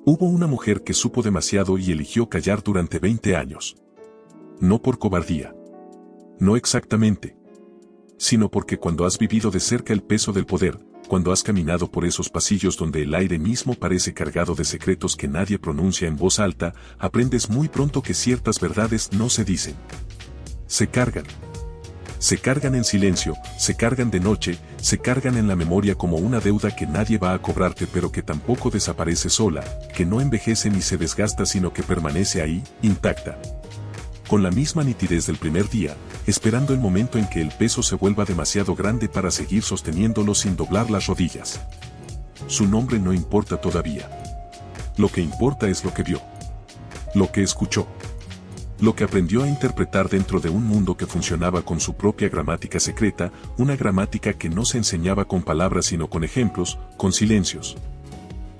Hubo una mujer que supo demasiado y eligió callar durante 20 años. No por cobardía. No exactamente. Sino porque cuando has vivido de cerca el peso del poder, cuando has caminado por esos pasillos donde el aire mismo parece cargado de secretos que nadie pronuncia en voz alta, aprendes muy pronto que ciertas verdades no se dicen. Se cargan. Se cargan en silencio, se cargan de noche, se cargan en la memoria como una deuda que nadie va a cobrarte pero que tampoco desaparece sola, que no envejece ni se desgasta sino que permanece ahí, intacta. Con la misma nitidez del primer día, esperando el momento en que el peso se vuelva demasiado grande para seguir sosteniéndolo sin doblar las rodillas. Su nombre no importa todavía. Lo que importa es lo que vio. Lo que escuchó. Lo que aprendió a interpretar dentro de un mundo que funcionaba con su propia gramática secreta, una gramática que no se enseñaba con palabras sino con ejemplos, con silencios.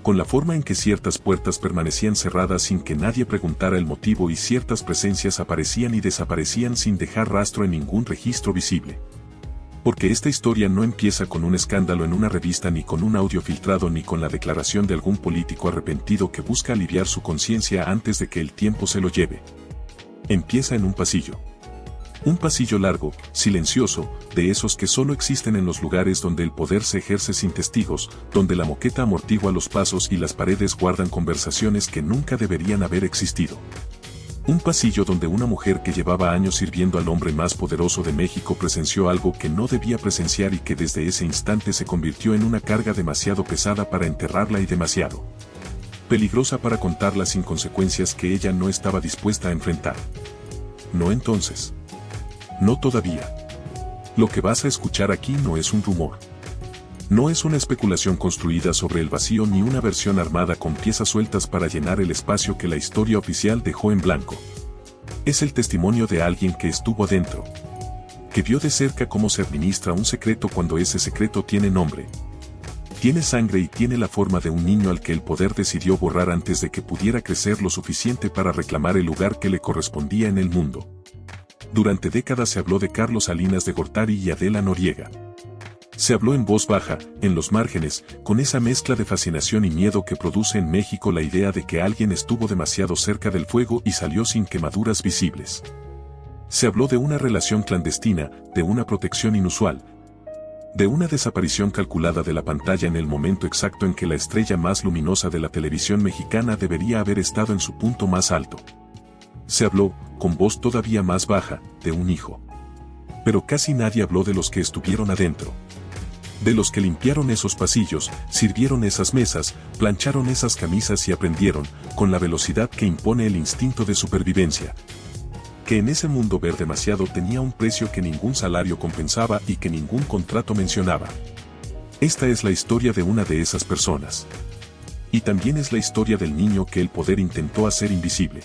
Con la forma en que ciertas puertas permanecían cerradas sin que nadie preguntara el motivo y ciertas presencias aparecían y desaparecían sin dejar rastro en ningún registro visible. Porque esta historia no empieza con un escándalo en una revista ni con un audio filtrado ni con la declaración de algún político arrepentido que busca aliviar su conciencia antes de que el tiempo se lo lleve. Empieza en un pasillo. Un pasillo largo, silencioso, de esos que solo existen en los lugares donde el poder se ejerce sin testigos, donde la moqueta amortigua los pasos y las paredes guardan conversaciones que nunca deberían haber existido. Un pasillo donde una mujer que llevaba años sirviendo al hombre más poderoso de México presenció algo que no debía presenciar y que desde ese instante se convirtió en una carga demasiado pesada para enterrarla y demasiado peligrosa para contarla sin consecuencias que ella no estaba dispuesta a enfrentar. No entonces. No todavía. Lo que vas a escuchar aquí no es un rumor. No es una especulación construida sobre el vacío ni una versión armada con piezas sueltas para llenar el espacio que la historia oficial dejó en blanco. Es el testimonio de alguien que estuvo dentro. Que vio de cerca cómo se administra un secreto cuando ese secreto tiene nombre. Tiene sangre y tiene la forma de un niño al que el poder decidió borrar antes de que pudiera crecer lo suficiente para reclamar el lugar que le correspondía en el mundo. Durante décadas se habló de Carlos Salinas de Gortari y Adela Noriega. Se habló en voz baja, en los márgenes, con esa mezcla de fascinación y miedo que produce en México la idea de que alguien estuvo demasiado cerca del fuego y salió sin quemaduras visibles. Se habló de una relación clandestina, de una protección inusual, de una desaparición calculada de la pantalla en el momento exacto en que la estrella más luminosa de la televisión mexicana debería haber estado en su punto más alto. Se habló, con voz todavía más baja, de un hijo. Pero casi nadie habló de los que estuvieron adentro. De los que limpiaron esos pasillos, sirvieron esas mesas, plancharon esas camisas y aprendieron, con la velocidad que impone el instinto de supervivencia, que en ese mundo ver demasiado tenía un precio que ningún salario compensaba y que ningún contrato mencionaba. Esta es la historia de una de esas personas. Y también es la historia del niño que el poder intentó hacer invisible.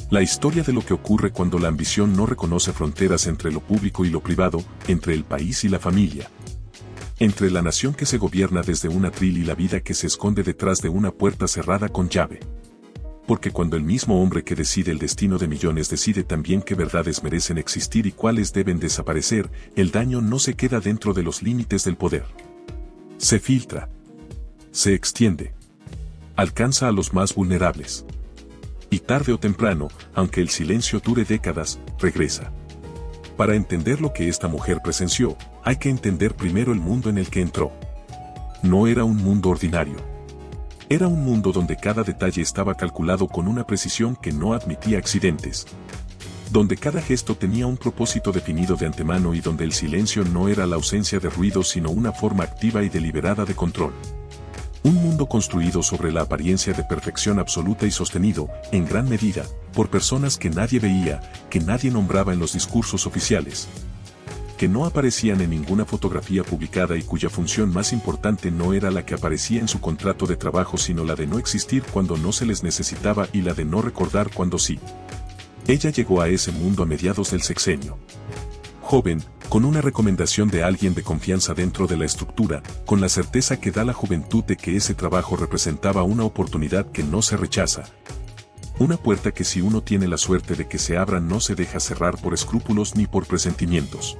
La historia de lo que ocurre cuando la ambición no reconoce fronteras entre lo público y lo privado, entre el país y la familia. Entre la nación que se gobierna desde un atril y la vida que se esconde detrás de una puerta cerrada con llave. Porque cuando el mismo hombre que decide el destino de millones decide también qué verdades merecen existir y cuáles deben desaparecer, el daño no se queda dentro de los límites del poder. Se filtra. Se extiende. Alcanza a los más vulnerables. Y tarde o temprano, aunque el silencio dure décadas, regresa. Para entender lo que esta mujer presenció, hay que entender primero el mundo en el que entró. No era un mundo ordinario. Era un mundo donde cada detalle estaba calculado con una precisión que no admitía accidentes. Donde cada gesto tenía un propósito definido de antemano y donde el silencio no era la ausencia de ruido sino una forma activa y deliberada de control. Un mundo construido sobre la apariencia de perfección absoluta y sostenido, en gran medida, por personas que nadie veía, que nadie nombraba en los discursos oficiales, que no aparecían en ninguna fotografía publicada y cuya función más importante no era la que aparecía en su contrato de trabajo sino la de no existir cuando no se les necesitaba y la de no recordar cuando sí. Ella llegó a ese mundo a mediados del sexenio. Joven, con una recomendación de alguien de confianza dentro de la estructura, con la certeza que da la juventud de que ese trabajo representaba una oportunidad que no se rechaza. Una puerta que si uno tiene la suerte de que se abra no se deja cerrar por escrúpulos ni por presentimientos.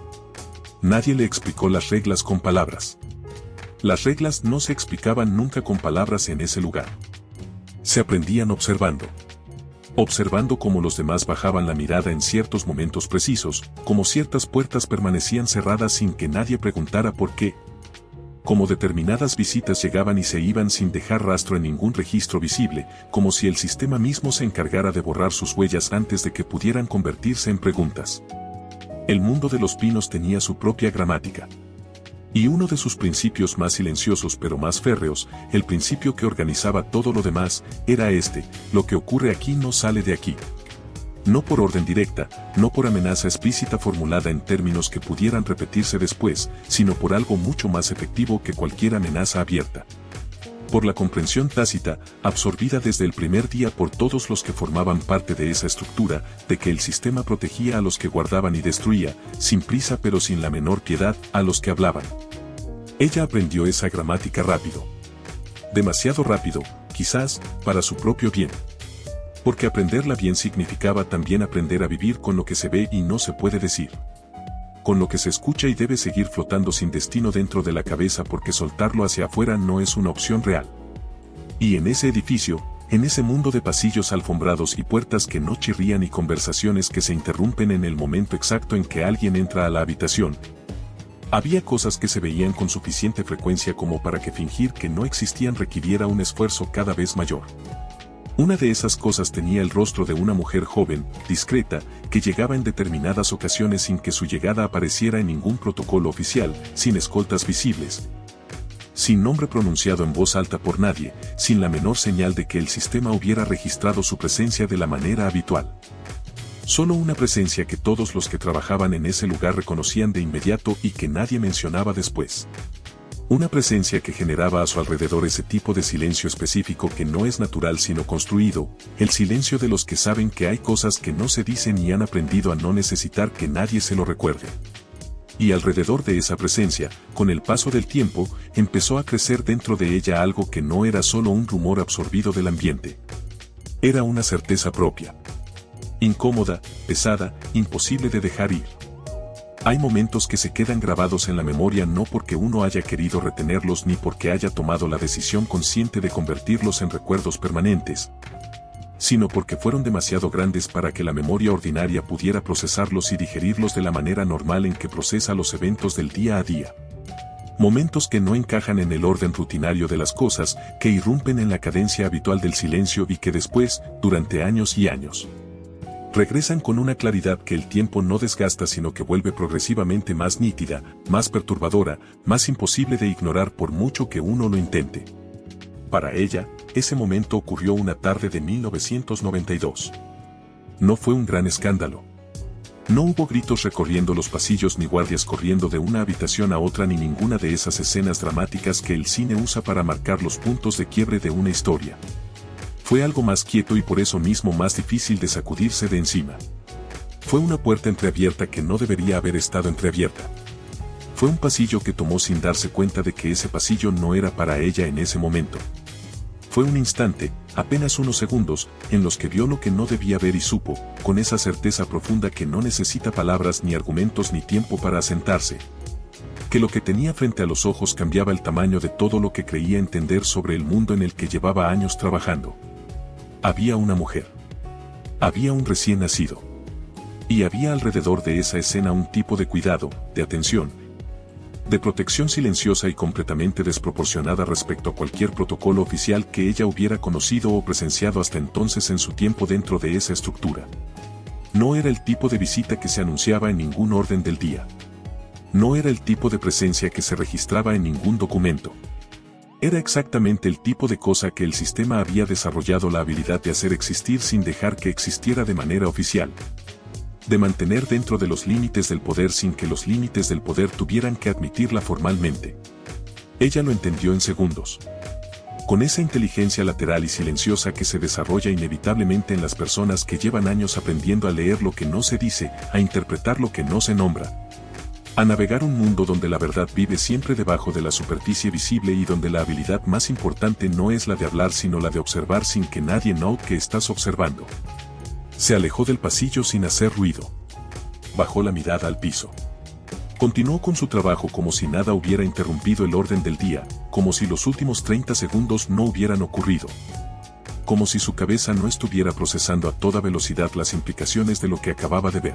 Nadie le explicó las reglas con palabras. Las reglas no se explicaban nunca con palabras en ese lugar. Se aprendían observando. Observando cómo los demás bajaban la mirada en ciertos momentos precisos, cómo ciertas puertas permanecían cerradas sin que nadie preguntara por qué. Como determinadas visitas llegaban y se iban sin dejar rastro en ningún registro visible, como si el sistema mismo se encargara de borrar sus huellas antes de que pudieran convertirse en preguntas. El mundo de los pinos tenía su propia gramática. Y uno de sus principios más silenciosos pero más férreos, el principio que organizaba todo lo demás, era este: lo que ocurre aquí no sale de aquí. No por orden directa, no por amenaza explícita formulada en términos que pudieran repetirse después, sino por algo mucho más efectivo que cualquier amenaza abierta. Por la comprensión tácita, absorbida desde el primer día por todos los que formaban parte de esa estructura, de que el sistema protegía a los que guardaban y destruía, sin prisa pero sin la menor piedad, a los que hablaban. Ella aprendió esa gramática rápido. Demasiado rápido, quizás, para su propio bien. Porque aprenderla bien significaba también aprender a vivir con lo que se ve y no se puede decir. Con lo que se escucha y debe seguir flotando sin destino dentro de la cabeza, porque soltarlo hacia afuera no es una opción real. Y en ese edificio, en ese mundo de pasillos alfombrados y puertas que no chirrían y conversaciones que se interrumpen en el momento exacto en que alguien entra a la habitación, había cosas que se veían con suficiente frecuencia como para que fingir que no existían requiriera un esfuerzo cada vez mayor. Una de esas cosas tenía el rostro de una mujer joven, discreta, que llegaba en determinadas ocasiones sin que su llegada apareciera en ningún protocolo oficial, sin escoltas visibles, sin nombre pronunciado en voz alta por nadie, sin la menor señal de que el sistema hubiera registrado su presencia de la manera habitual. Solo una presencia que todos los que trabajaban en ese lugar reconocían de inmediato y que nadie mencionaba después. Una presencia que generaba a su alrededor ese tipo de silencio específico que no es natural sino construido, el silencio de los que saben que hay cosas que no se dicen y han aprendido a no necesitar que nadie se lo recuerde. Y alrededor de esa presencia, con el paso del tiempo, empezó a crecer dentro de ella algo que no era solo un rumor absorbido del ambiente. Era una certeza propia. Incómoda, pesada, imposible de dejar ir. Hay momentos que se quedan grabados en la memoria no porque uno haya querido retenerlos ni porque haya tomado la decisión consciente de convertirlos en recuerdos permanentes, sino porque fueron demasiado grandes para que la memoria ordinaria pudiera procesarlos y digerirlos de la manera normal en que procesa los eventos del día a día. Momentos que no encajan en el orden rutinario de las cosas, que irrumpen en la cadencia habitual del silencio y que después, durante años y años, regresan con una claridad que el tiempo no desgasta sino que vuelve progresivamente más nítida, más perturbadora, más imposible de ignorar por mucho que uno lo intente. Para ella, ese momento ocurrió una tarde de 1992. No fue un gran escándalo. No hubo gritos recorriendo los pasillos ni guardias corriendo de una habitación a otra ni ninguna de esas escenas dramáticas que el cine usa para marcar los puntos de quiebre de una historia. Fue algo más quieto y por eso mismo más difícil de sacudirse de encima. Fue una puerta entreabierta que no debería haber estado entreabierta. Fue un pasillo que tomó sin darse cuenta de que ese pasillo no era para ella en ese momento. Fue un instante, apenas unos segundos, en los que vio lo que no debía ver y supo, con esa certeza profunda que no necesita palabras ni argumentos ni tiempo para asentarse, que lo que tenía frente a los ojos cambiaba el tamaño de todo lo que creía entender sobre el mundo en el que llevaba años trabajando. Había una mujer. Había un recién nacido. Y había alrededor de esa escena un tipo de cuidado, de atención, de protección silenciosa y completamente desproporcionada respecto a cualquier protocolo oficial que ella hubiera conocido o presenciado hasta entonces en su tiempo dentro de esa estructura. No era el tipo de visita que se anunciaba en ningún orden del día. No era el tipo de presencia que se registraba en ningún documento. Era exactamente el tipo de cosa que el sistema había desarrollado la habilidad de hacer existir sin dejar que existiera de manera oficial. De mantener dentro de los límites del poder sin que los límites del poder tuvieran que admitirla formalmente. Ella lo entendió en segundos. Con esa inteligencia lateral y silenciosa que se desarrolla inevitablemente en las personas que llevan años aprendiendo a leer lo que no se dice, a interpretar lo que no se nombra, a navegar un mundo donde la verdad vive siempre debajo de la superficie visible y donde la habilidad más importante no es la de hablar sino la de observar sin que nadie note que estás observando. Se alejó del pasillo sin hacer ruido. Bajó la mirada al piso. Continuó con su trabajo como si nada hubiera interrumpido el orden del día, como si los últimos 30 segundos no hubieran ocurrido. como si su cabeza no estuviera procesando a toda velocidad las implicaciones de lo que acababa de ver.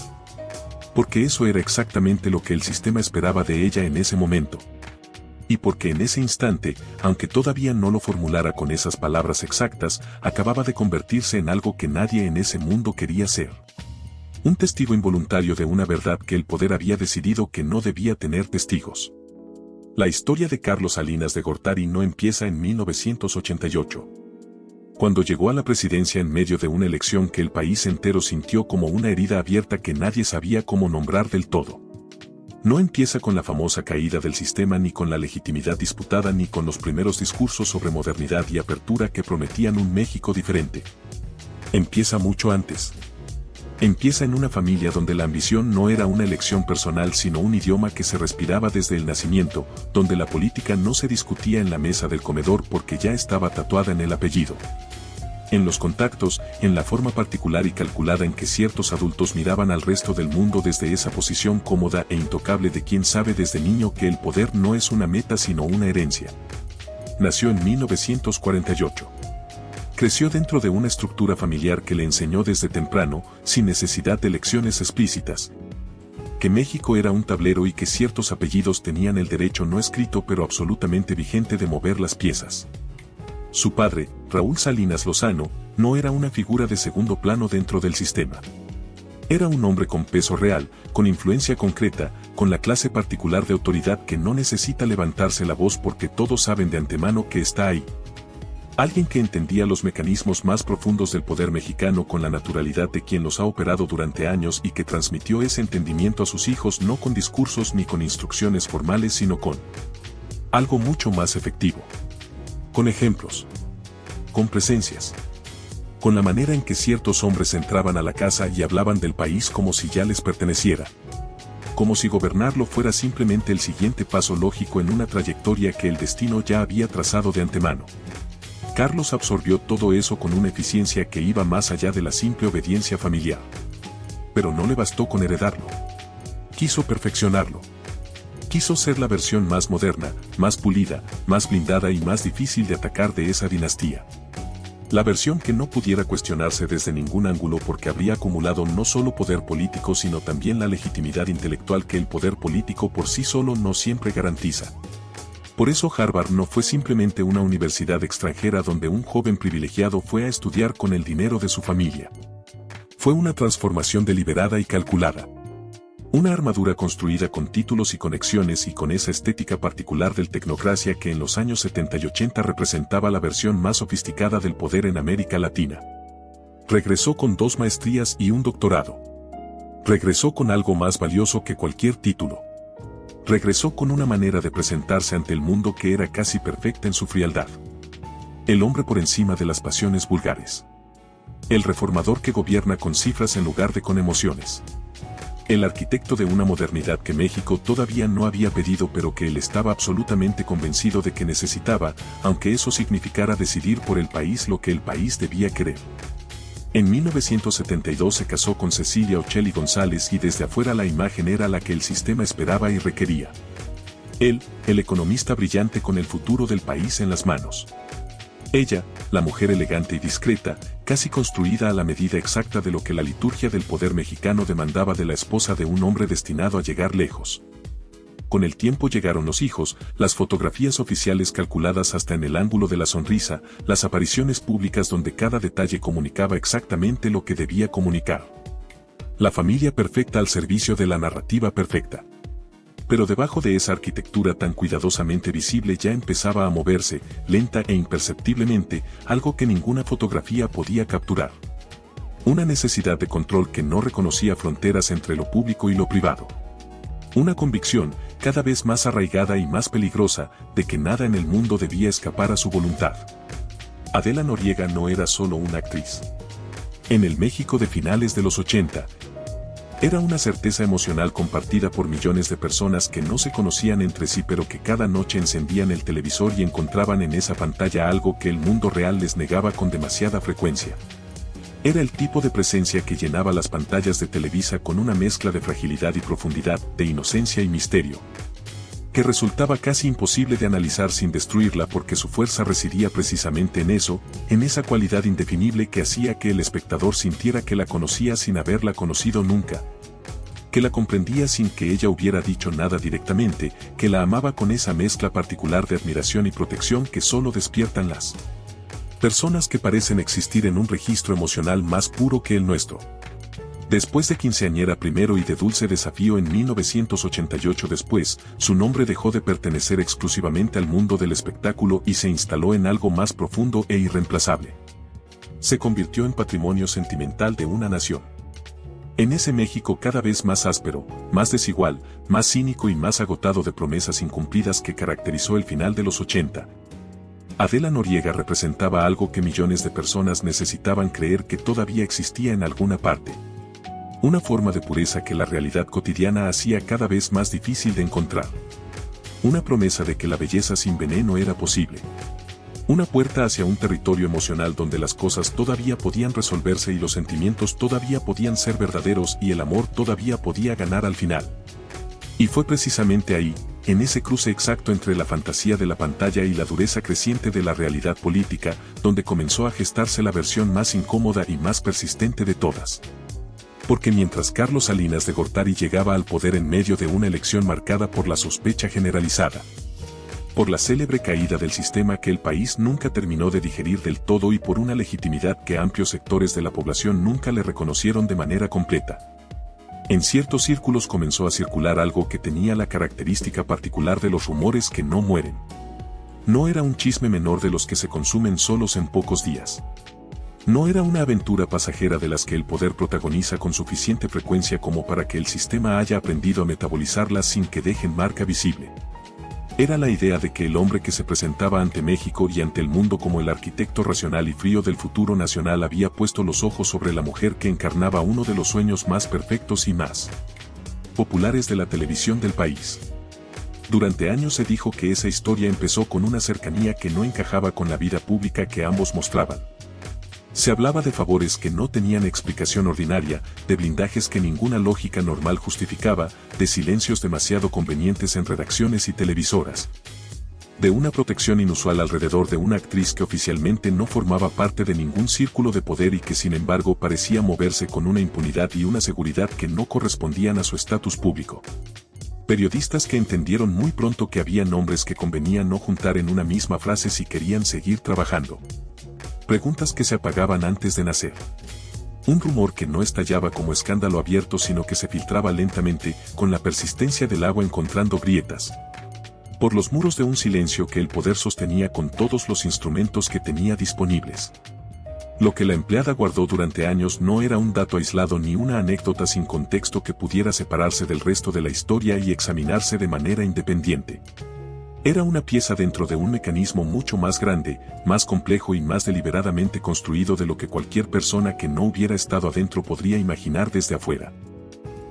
Porque eso era exactamente lo que el sistema esperaba de ella en ese momento. Y porque en ese instante, aunque todavía no lo formulara con esas palabras exactas, acababa de convertirse en algo que nadie en ese mundo quería ser. Un testigo involuntario de una verdad que el poder había decidido que no debía tener testigos. La historia de Carlos Salinas de Gortari no empieza en 1988. Cuando llegó a la presidencia en medio de una elección que el país entero sintió como una herida abierta que nadie sabía cómo nombrar del todo. No empieza con la famosa caída del sistema ni con la legitimidad disputada ni con los primeros discursos sobre modernidad y apertura que prometían un México diferente. Empieza mucho antes. Empieza en una familia donde la ambición no era una elección personal sino un idioma que se respiraba desde el nacimiento, donde la política no se discutía en la mesa del comedor porque ya estaba tatuada en el apellido. En los contactos, en la forma particular y calculada en que ciertos adultos miraban al resto del mundo desde esa posición cómoda e intocable de quien sabe desde niño que el poder no es una meta sino una herencia. Nació en 1948. Creció dentro de una estructura familiar que le enseñó desde temprano, sin necesidad de lecciones explícitas, que México era un tablero y que ciertos apellidos tenían el derecho no escrito pero absolutamente vigente de mover las piezas. Su padre, Raúl Salinas Lozano, no era una figura de segundo plano dentro del sistema. Era un hombre con peso real, con influencia concreta, con la clase particular de autoridad que no necesita levantarse la voz porque todos saben de antemano que está ahí. Alguien que entendía los mecanismos más profundos del poder mexicano con la naturalidad de quien los ha operado durante años y que transmitió ese entendimiento a sus hijos no con discursos ni con instrucciones formales sino con algo mucho más efectivo. Con ejemplos. Con presencias. Con la manera en que ciertos hombres entraban a la casa y hablaban del país como si ya les perteneciera. Como si gobernarlo fuera simplemente el siguiente paso lógico en una trayectoria que el destino ya había trazado de antemano. Carlos absorbió todo eso con una eficiencia que iba más allá de la simple obediencia familiar. Pero no le bastó con heredarlo. Quiso perfeccionarlo. Quiso ser la versión más moderna, más pulida, más blindada y más difícil de atacar de esa dinastía. La versión que no pudiera cuestionarse desde ningún ángulo porque habría acumulado no solo poder político sino también la legitimidad intelectual que el poder político por sí solo no siempre garantiza. Por eso Harvard no fue simplemente una universidad extranjera donde un joven privilegiado fue a estudiar con el dinero de su familia. Fue una transformación deliberada y calculada. Una armadura construida con títulos y conexiones y con esa estética particular del tecnocracia que en los años 70 y 80 representaba la versión más sofisticada del poder en América Latina. Regresó con 2 maestrías y un doctorado. Regresó con algo más valioso que cualquier título. Regresó con una manera de presentarse ante el mundo que era casi perfecta en su frialdad. El hombre por encima de las pasiones vulgares. El reformador que gobierna con cifras en lugar de con emociones. El arquitecto de una modernidad que México todavía no había pedido pero que él estaba absolutamente convencido de que necesitaba, aunque eso significara decidir por el país lo que el país debía querer. En 1972 se casó con Cecilia Ochelli González y desde afuera la imagen era la que el sistema esperaba y requería. Él, el economista brillante con el futuro del país en las manos. Ella, la mujer elegante y discreta, casi construida a la medida exacta de lo que la liturgia del poder mexicano demandaba de la esposa de un hombre destinado a llegar lejos. Con el tiempo llegaron los hijos, las fotografías oficiales calculadas hasta en el ángulo de la sonrisa, las apariciones públicas donde cada detalle comunicaba exactamente lo que debía comunicar. La familia perfecta al servicio de la narrativa perfecta. Pero debajo de esa arquitectura tan cuidadosamente visible ya empezaba a moverse, lenta e imperceptiblemente, algo que ninguna fotografía podía capturar. Una necesidad de control que no reconocía fronteras entre lo público y lo privado. Una convicción, cada vez más arraigada y más peligrosa, de que nada en el mundo debía escapar a su voluntad. Adela Noriega no era solo una actriz. En el México de finales de los 80, era una certeza emocional compartida por millones de personas que no se conocían entre sí pero que cada noche encendían el televisor y encontraban en esa pantalla algo que el mundo real les negaba con demasiada frecuencia. Era el tipo de presencia que llenaba las pantallas de Televisa con una mezcla de fragilidad y profundidad, de inocencia y misterio. que resultaba casi imposible de analizar sin destruirla porque su fuerza residía precisamente en eso, en esa cualidad indefinible que hacía que el espectador sintiera que la conocía sin haberla conocido nunca, que la comprendía sin que ella hubiera dicho nada directamente, que la amaba con esa mezcla particular de admiración y protección que solo despiertan las personas que parecen existir en un registro emocional más puro que el nuestro. Después de Quinceañera primero y de Dulce Desafío en 1988 después, su nombre dejó de pertenecer exclusivamente al mundo del espectáculo y se instaló en algo más profundo e irreemplazable. Se convirtió en patrimonio sentimental de una nación. En ese México cada vez más áspero, más desigual, más cínico y más agotado de promesas incumplidas que caracterizó el final de los 80, Adela Noriega representaba algo que millones de personas necesitaban creer que todavía existía en alguna parte. Una forma de pureza que la realidad cotidiana hacía cada vez más difícil de encontrar. Una promesa de que la belleza sin veneno era posible. Una puerta hacia un territorio emocional donde las cosas todavía podían resolverse y los sentimientos todavía podían ser verdaderos y el amor todavía podía ganar al final. Y fue precisamente ahí, en ese cruce exacto entre la fantasía de la pantalla y la dureza creciente de la realidad política, donde comenzó a gestarse la versión más incómoda y más persistente de todas. Porque mientras Carlos Salinas de Gortari llegaba al poder en medio de una elección marcada por la sospecha generalizada, por la célebre caída del sistema que el país nunca terminó de digerir del todo y por una legitimidad que amplios sectores de la población nunca le reconocieron de manera completa, en ciertos círculos comenzó a circular algo que tenía la característica particular de los rumores que no mueren. No era un chisme menor de los que se consumen solos en pocos días. No era una aventura pasajera de las que el poder protagoniza con suficiente frecuencia como para que el sistema haya aprendido a metabolizarlas sin que dejen marca visible. Era la idea de que el hombre que se presentaba ante México y ante el mundo como el arquitecto racional y frío del futuro nacional había puesto los ojos sobre la mujer que encarnaba uno de los sueños más perfectos y más populares de la televisión del país. Durante años se dijo que esa historia empezó con una cercanía que no encajaba con la vida pública que ambos mostraban. Se hablaba de favores que no tenían explicación ordinaria, de blindajes que ninguna lógica normal justificaba, de silencios demasiado convenientes en redacciones y televisoras, de una protección inusual alrededor de una actriz que oficialmente no formaba parte de ningún círculo de poder y que sin embargo parecía moverse con una impunidad y una seguridad que no correspondían a su estatus público. Periodistas que entendieron muy pronto que había nombres que convenía no juntar en una misma frase si querían seguir trabajando. Preguntas que se apagaban antes de nacer. Un rumor que no estallaba como escándalo abierto sino que se filtraba lentamente, con la persistencia del agua encontrando grietas, por los muros de un silencio que el poder sostenía con todos los instrumentos que tenía disponibles. Lo que la empleada guardó durante años no era un dato aislado ni una anécdota sin contexto que pudiera separarse del resto de la historia y examinarse de manera independiente. Era una pieza dentro de un mecanismo mucho más grande, más complejo y más deliberadamente construido de lo que cualquier persona que no hubiera estado adentro podría imaginar desde afuera.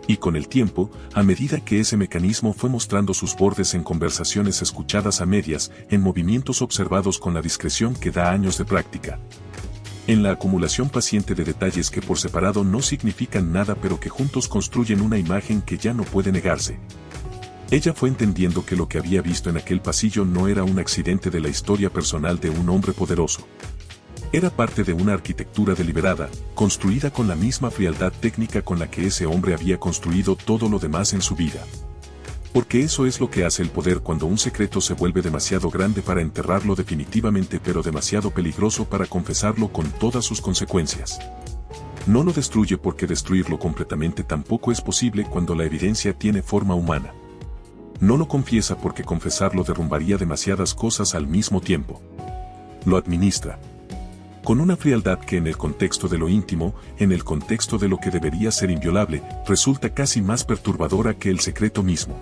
Y con el tiempo, a medida que ese mecanismo fue mostrando sus bordes en conversaciones escuchadas a medias, en movimientos observados con la discreción que da años de práctica, en la acumulación paciente de detalles que por separado no significan nada pero que juntos construyen una imagen que ya no puede negarse. Ella fue entendiendo que lo que había visto en aquel pasillo no era un accidente de la historia personal de un hombre poderoso. Era parte de una arquitectura deliberada, construida con la misma frialdad técnica con la que ese hombre había construido todo lo demás en su vida. Porque eso es lo que hace el poder cuando un secreto se vuelve demasiado grande para enterrarlo definitivamente pero demasiado peligroso para confesarlo con todas sus consecuencias. No lo destruye porque destruirlo completamente tampoco es posible cuando la evidencia tiene forma humana. No lo confiesa porque confesarlo derrumbaría demasiadas cosas al mismo tiempo. Lo administra. Con una frialdad que en el contexto de lo íntimo, en el contexto de lo que debería ser inviolable, resulta casi más perturbadora que el secreto mismo.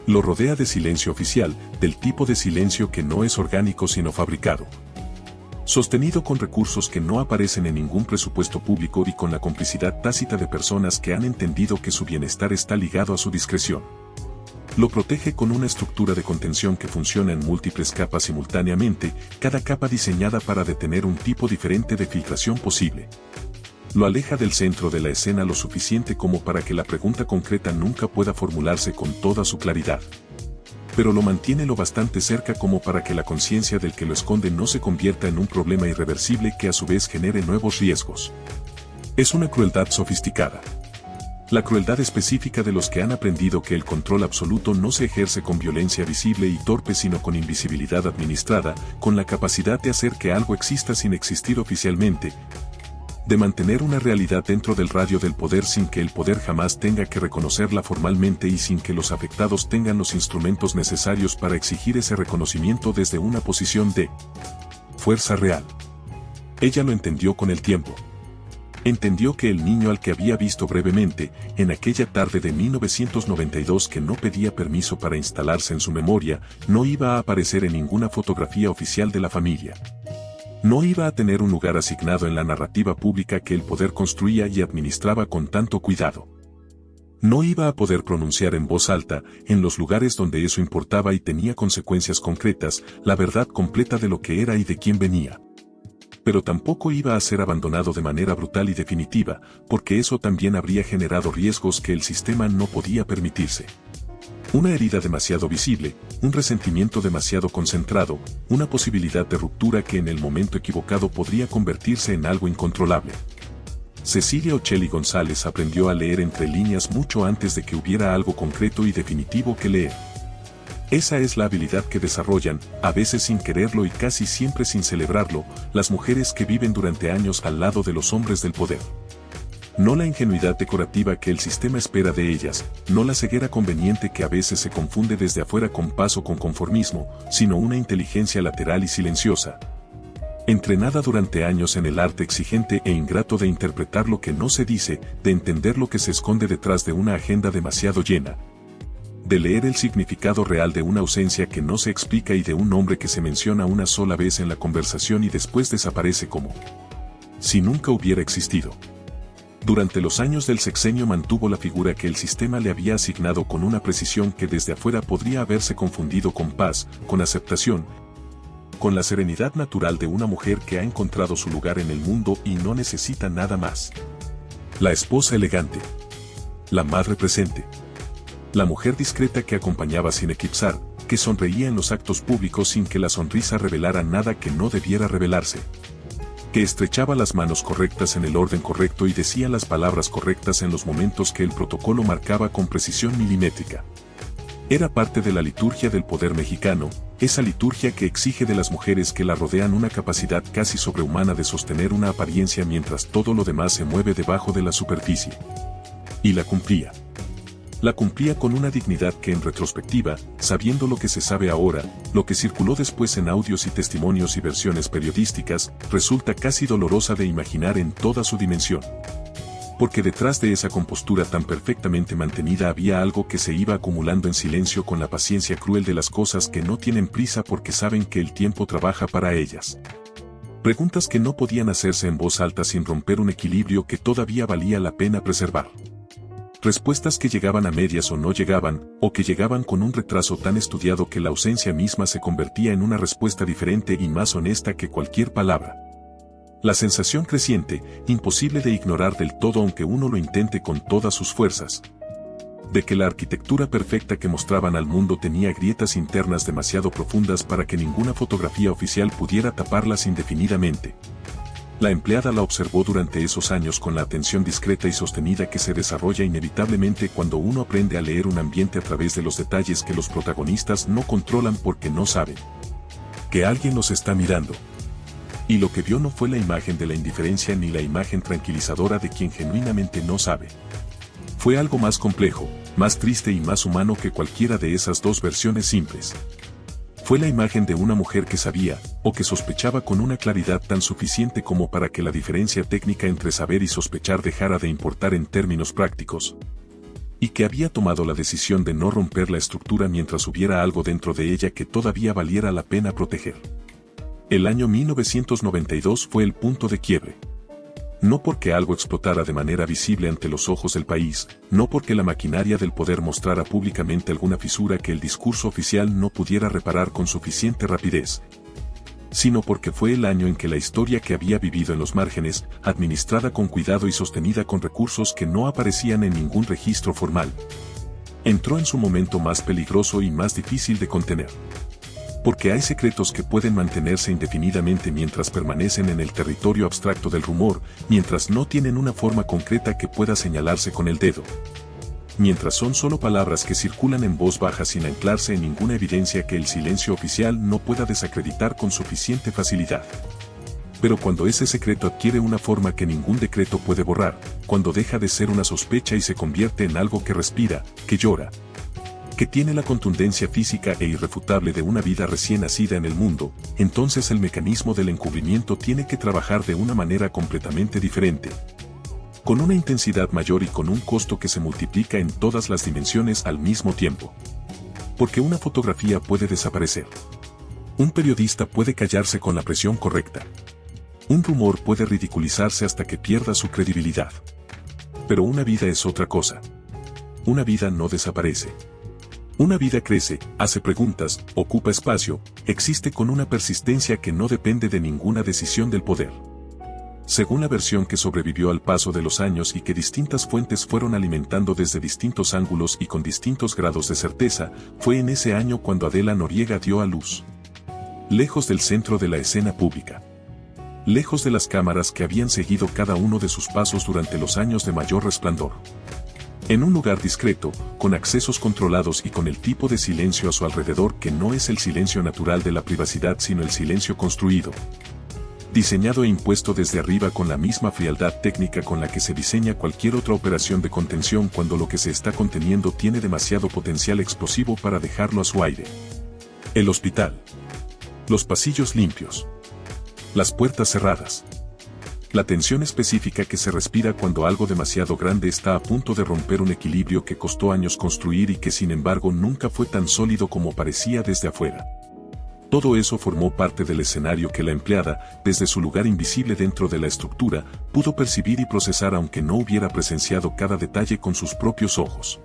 Lo rodea de silencio oficial, del tipo de silencio que no es orgánico sino fabricado. Sostenido con recursos que no aparecen en ningún presupuesto público y con la complicidad tácita de personas que han entendido que su bienestar está ligado a su discreción. Lo protege con una estructura de contención que funciona en múltiples capas simultáneamente, cada capa diseñada para detener un tipo diferente de filtración posible. Lo aleja del centro de la escena lo suficiente como para que la pregunta concreta nunca pueda formularse con toda su claridad. pero lo mantiene lo bastante cerca como para que la conciencia del que lo esconde no se convierta en un problema irreversible que a su vez genere nuevos riesgos. Es una crueldad sofisticada. La crueldad específica de los que han aprendido que el control absoluto no se ejerce con violencia visible y torpe sino con invisibilidad administrada, con la capacidad de hacer que algo exista sin existir oficialmente, de mantener una realidad dentro del radio del poder sin que el poder jamás tenga que reconocerla formalmente y sin que los afectados tengan los instrumentos necesarios para exigir ese reconocimiento desde una posición de fuerza real. Ella lo entendió con el tiempo. Entendió que el niño al que había visto brevemente, en aquella tarde de 1992 que no pedía permiso para instalarse en su memoria, no iba a aparecer en ninguna fotografía oficial de la familia. No iba a tener un lugar asignado en la narrativa pública que el poder construía y administraba con tanto cuidado. No iba a poder pronunciar en voz alta, en los lugares donde eso importaba y tenía consecuencias concretas, la verdad completa de lo que era y de quién venía. Pero tampoco iba a ser abandonado de manera brutal y definitiva, porque eso también habría generado riesgos que el sistema no podía permitirse. Una herida demasiado visible, un resentimiento demasiado concentrado, una posibilidad de ruptura que en el momento equivocado podría convertirse en algo incontrolable. Cecilia Ocelli González aprendió a leer entre líneas mucho antes de que hubiera algo concreto y definitivo que leer. Esa es la habilidad que desarrollan, a veces sin quererlo y casi siempre sin celebrarlo, las mujeres que viven durante años al lado de los hombres del poder. No la ingenuidad decorativa que el sistema espera de ellas, no la ceguera conveniente que a veces se confunde desde afuera con paz o con conformismo, sino una inteligencia lateral y silenciosa. Entrenada durante años en el arte exigente e ingrato de interpretar lo que no se dice, de entender lo que se esconde detrás de una agenda demasiado llena, de leer el significado real de una ausencia que no se explica y de un nombre que se menciona una sola vez en la conversación y después desaparece como si nunca hubiera existido. Durante los años del sexenio mantuvo la figura que el sistema le había asignado con una precisión que desde afuera podría haberse confundido con paz, con aceptación, con la serenidad natural de una mujer que ha encontrado su lugar en el mundo y no necesita nada más. La esposa elegante. La madre presente. La mujer discreta que acompañaba sin eclipsar, que sonreía en los actos públicos sin que la sonrisa revelara nada que no debiera revelarse. Que estrechaba las manos correctas en el orden correcto y decía las palabras correctas en los momentos que el protocolo marcaba con precisión milimétrica. Era parte de la liturgia del poder mexicano, esa liturgia que exige de las mujeres que la rodean una capacidad casi sobrehumana de sostener una apariencia mientras todo lo demás se mueve debajo de la superficie. Y la cumplía. La cumplía con una dignidad que en retrospectiva, sabiendo lo que se sabe ahora, lo que circuló después en audios y testimonios y versiones periodísticas, resulta casi dolorosa de imaginar en toda su dimensión. Porque detrás de esa compostura tan perfectamente mantenida había algo que se iba acumulando en silencio con la paciencia cruel de las cosas que no tienen prisa porque saben que el tiempo trabaja para ellas. Preguntas que no podían hacerse en voz alta sin romper un equilibrio que todavía valía la pena preservar. Respuestas que llegaban a medias o no llegaban, o que llegaban con un retraso tan estudiado que la ausencia misma se convertía en una respuesta diferente y más honesta que cualquier palabra. La sensación creciente, imposible de ignorar del todo aunque uno lo intente con todas sus fuerzas, de que la arquitectura perfecta que mostraban al mundo tenía grietas internas demasiado profundas para que ninguna fotografía oficial pudiera taparlas indefinidamente. La empleada la observó durante esos años con la atención discreta y sostenida que se desarrolla inevitablemente cuando uno aprende a leer un ambiente a través de los detalles que los protagonistas no controlan porque no saben que alguien los está mirando. Y lo que vio no fue la imagen de la indiferencia ni la imagen tranquilizadora de quien genuinamente no sabe. Fue algo más complejo, más triste y más humano que cualquiera de esas dos versiones simples. Fue la imagen de una mujer que sabía, o que sospechaba con una claridad tan suficiente como para que la diferencia técnica entre saber y sospechar dejara de importar en términos prácticos. Y que había tomado la decisión de no romper la estructura mientras hubiera algo dentro de ella que todavía valiera la pena proteger. El año 1992 fue el punto de quiebre. No porque algo explotara de manera visible ante los ojos del país, no porque la maquinaria del poder mostrara públicamente alguna fisura que el discurso oficial no pudiera reparar con suficiente rapidez, sino porque fue el año en que la historia que había vivido en los márgenes, administrada con cuidado y sostenida con recursos que no aparecían en ningún registro formal, Entró en su momento más peligroso y más difícil de contener. Porque hay secretos que pueden mantenerse indefinidamente mientras permanecen en el territorio abstracto del rumor, mientras no tienen una forma concreta que pueda señalarse con el dedo. Mientras son solo palabras que circulan en voz baja sin anclarse en ninguna evidencia que el silencio oficial no pueda desacreditar con suficiente facilidad. Pero cuando ese secreto adquiere una forma que ningún decreto puede borrar, cuando deja de ser una sospecha y se convierte en algo que respira, que llora, que tiene la contundencia física e irrefutable de una vida recién nacida en el mundo, entonces el mecanismo del encubrimiento tiene que trabajar de una manera completamente diferente. Con una intensidad mayor y con un costo que se multiplica en todas las dimensiones al mismo tiempo. Porque una fotografía puede desaparecer. Un periodista puede callarse con la presión correcta. Un rumor puede ridiculizarse hasta que pierda su credibilidad. Pero una vida es otra cosa. Una vida no desaparece. Una vida crece, hace preguntas, ocupa espacio, existe con una persistencia que no depende de ninguna decisión del poder. Según la versión que sobrevivió al paso de los años y que distintas fuentes fueron alimentando desde distintos ángulos y con distintos grados de certeza, fue en ese año cuando Adela Noriega dio a luz. Lejos del centro de la escena pública. Lejos de las cámaras que habían seguido cada uno de sus pasos durante los años de mayor resplandor. En un lugar discreto, con accesos controlados y con el tipo de silencio a su alrededor que no es el silencio natural de la privacidad sino el silencio construido. Diseñado e impuesto desde arriba con la misma frialdad técnica con la que se diseña cualquier otra operación de contención cuando lo que se está conteniendo tiene demasiado potencial explosivo para dejarlo a su aire. El hospital. Los pasillos limpios. Las puertas cerradas. La tensión específica que se respira cuando algo demasiado grande está a punto de romper un equilibrio que costó años construir y que sin embargo nunca fue tan sólido como parecía desde afuera. Todo eso formó parte del escenario que la empleada, desde su lugar invisible dentro de la estructura, pudo percibir y procesar aunque no hubiera presenciado cada detalle con sus propios ojos.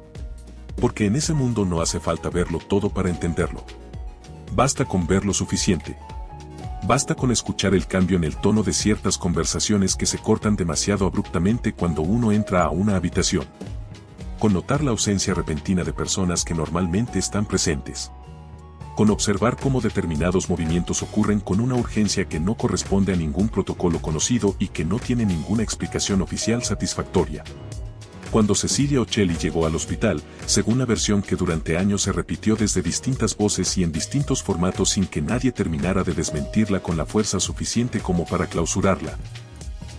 Porque en ese mundo no hace falta verlo todo para entenderlo. Basta con ver lo suficiente. Basta con escuchar el cambio en el tono de ciertas conversaciones que se cortan demasiado abruptamente cuando uno entra a una habitación. Con notar la ausencia repentina de personas que normalmente están presentes. Con observar cómo determinados movimientos ocurren con una urgencia que no corresponde a ningún protocolo conocido y que no tiene ninguna explicación oficial satisfactoria. Cuando Cecilia Ocelli llegó al hospital, según la versión que durante años se repitió desde distintas voces y en distintos formatos sin que nadie terminara de desmentirla con la fuerza suficiente como para clausurarla.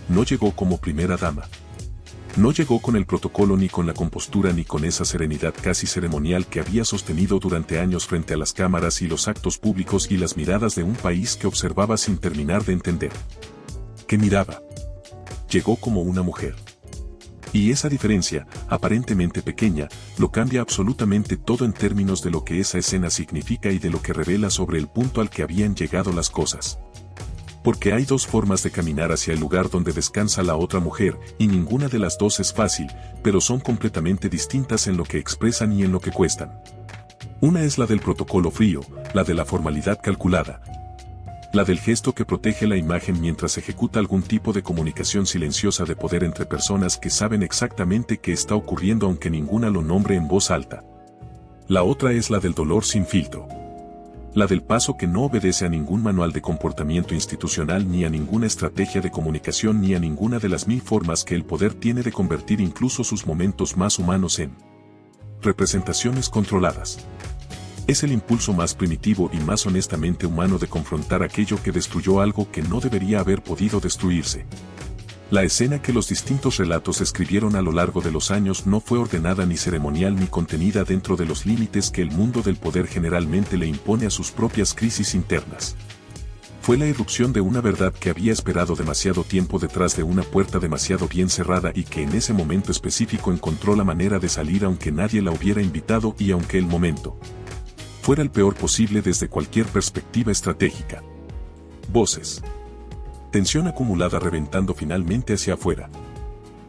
No llegó como primera dama. No llegó con el protocolo ni con la compostura ni con esa serenidad casi ceremonial que había sostenido durante años frente a las cámaras y los actos públicos y las miradas de un país que observaba sin terminar de entender. ¿Qué miraba? Llegó como una mujer. Y esa diferencia, aparentemente pequeña, lo cambia absolutamente todo en términos de lo que esa escena significa y de lo que revela sobre el punto al que habían llegado las cosas. Porque hay dos formas de caminar hacia el lugar donde descansa la otra mujer, y ninguna de las dos es fácil, pero son completamente distintas en lo que expresan y en lo que cuestan. Una es la del protocolo frío, la de la formalidad calculada. La del gesto que protege la imagen mientras ejecuta algún tipo de comunicación silenciosa de poder entre personas que saben exactamente qué está ocurriendo aunque ninguna lo nombre en voz alta. La otra es la del dolor sin filtro. La del paso que no obedece a ningún manual de comportamiento institucional ni a ninguna estrategia de comunicación ni a ninguna de las 1000 formas que el poder tiene de convertir incluso sus momentos más humanos en representaciones controladas. Es el impulso más primitivo y más honestamente humano de confrontar aquello que destruyó algo que no debería haber podido destruirse. La escena que los distintos relatos escribieron a lo largo de los años no fue ordenada ni ceremonial ni contenida dentro de los límites que el mundo del poder generalmente le impone a sus propias crisis internas. Fue la irrupción de una verdad que había esperado demasiado tiempo detrás de una puerta demasiado bien cerrada y que en ese momento específico encontró la manera de salir aunque nadie la hubiera invitado y aunque el momento fuera el peor posible desde cualquier perspectiva estratégica. Voces. Tensión acumulada reventando finalmente hacia afuera.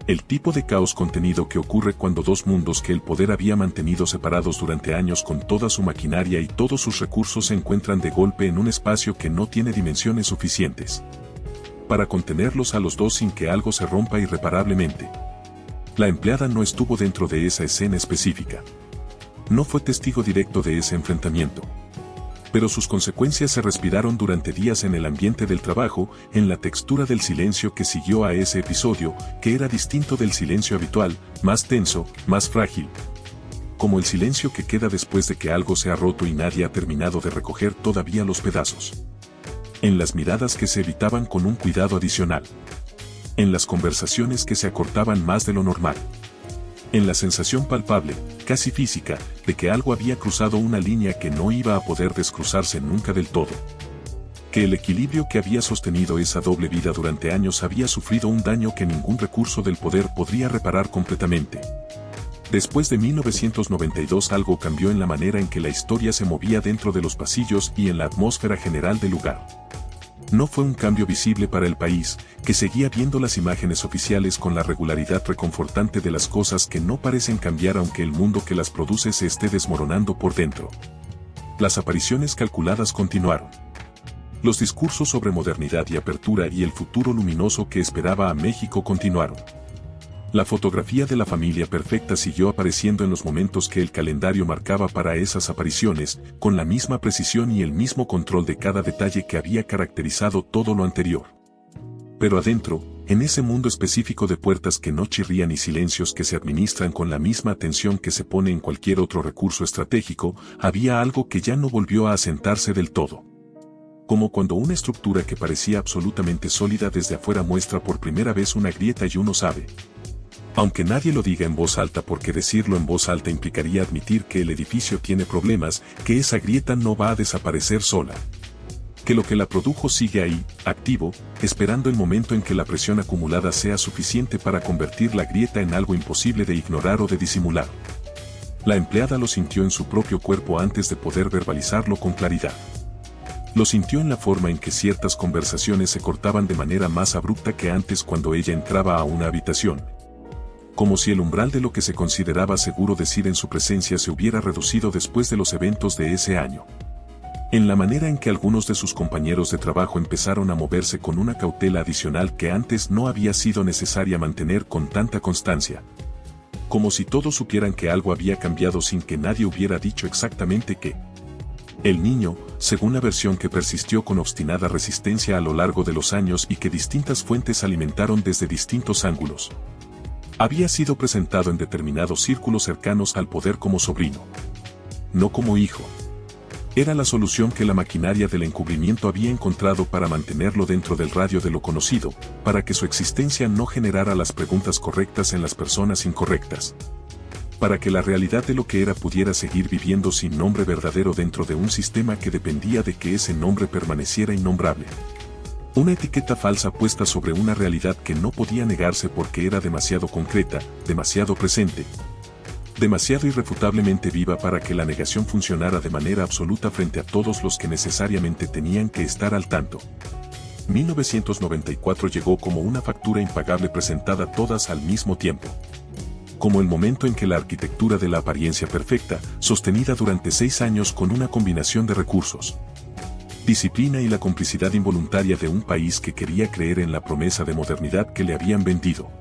El tipo de caos contenido que ocurre cuando dos mundos que el poder había mantenido separados durante años con toda su maquinaria y todos sus recursos se encuentran de golpe en un espacio que no tiene dimensiones suficientes para contenerlos a los dos sin que algo se rompa irreparablemente. La empleada no estuvo dentro de esa escena específica. No fue testigo directo de ese enfrentamiento, pero sus consecuencias se respiraron durante días en el ambiente del trabajo, en la textura del silencio que siguió a ese episodio, que era distinto del silencio habitual, más tenso, más frágil. Como el silencio que queda después de que algo se ha roto y nadie ha terminado de recoger todavía los pedazos. En las miradas que se evitaban con un cuidado adicional. En las conversaciones que se acortaban más de lo normal. En la sensación palpable, casi física, de que algo había cruzado una línea que no iba a poder descruzarse nunca del todo. Que el equilibrio que había sostenido esa doble vida durante años había sufrido un daño que ningún recurso del poder podría reparar completamente. Después de 1992 algo cambió en la manera en que la historia se movía dentro de los pasillos y en la atmósfera general del lugar. No fue un cambio visible para el país, que seguía viendo las imágenes oficiales con la regularidad reconfortante de las cosas que no parecen cambiar aunque el mundo que las produce se esté desmoronando por dentro. Las apariciones calculadas continuaron. Los discursos sobre modernidad y apertura y el futuro luminoso que esperaba a México continuaron. La fotografía de la familia perfecta siguió apareciendo en los momentos que el calendario marcaba para esas apariciones, con la misma precisión y el mismo control de cada detalle que había caracterizado todo lo anterior. Pero adentro, en ese mundo específico de puertas que no chirrían y silencios que se administran con la misma atención que se pone en cualquier otro recurso estratégico, había algo que ya no volvió a asentarse del todo. Como cuando una estructura que parecía absolutamente sólida desde afuera muestra por primera vez una grieta y uno sabe. Aunque nadie lo diga en voz alta porque decirlo en voz alta implicaría admitir que el edificio tiene problemas, que esa grieta no va a desaparecer sola. Que lo que la produjo sigue ahí, activo, esperando el momento en que la presión acumulada sea suficiente para convertir la grieta en algo imposible de ignorar o de disimular. La empleada lo sintió en su propio cuerpo antes de poder verbalizarlo con claridad. Lo sintió en la forma en que ciertas conversaciones se cortaban de manera más abrupta que antes cuando ella entraba a una habitación. Como si el umbral de lo que se consideraba seguro decir en su presencia se hubiera reducido después de los eventos de ese año. En la manera en que algunos de sus compañeros de trabajo empezaron a moverse con una cautela adicional que antes no había sido necesaria mantener con tanta constancia. Como si todos supieran que algo había cambiado sin que nadie hubiera dicho exactamente qué. El niño, según la versión que persistió con obstinada resistencia a lo largo de los años y que distintas fuentes alimentaron desde distintos ángulos, había sido presentado en determinados círculos cercanos al poder como sobrino. No como hijo. Era la solución que la maquinaria del encubrimiento había encontrado para mantenerlo dentro del radio de lo conocido, para que su existencia no generara las preguntas correctas en las personas incorrectas. Para que la realidad de lo que era pudiera seguir viviendo sin nombre verdadero dentro de un sistema que dependía de que ese nombre permaneciera innombrable. Una etiqueta falsa puesta sobre una realidad que no podía negarse porque era demasiado concreta, demasiado presente, demasiado irrefutablemente viva para que la negación funcionara de manera absoluta frente a todos los que necesariamente tenían que estar al tanto. 1994 llegó como una factura impagable presentada todas al mismo tiempo. Como el momento en que la arquitectura de la apariencia perfecta, sostenida durante 6 años con una combinación de recursos, disciplina y la complicidad involuntaria de un país que quería creer en la promesa de modernidad que le habían vendido,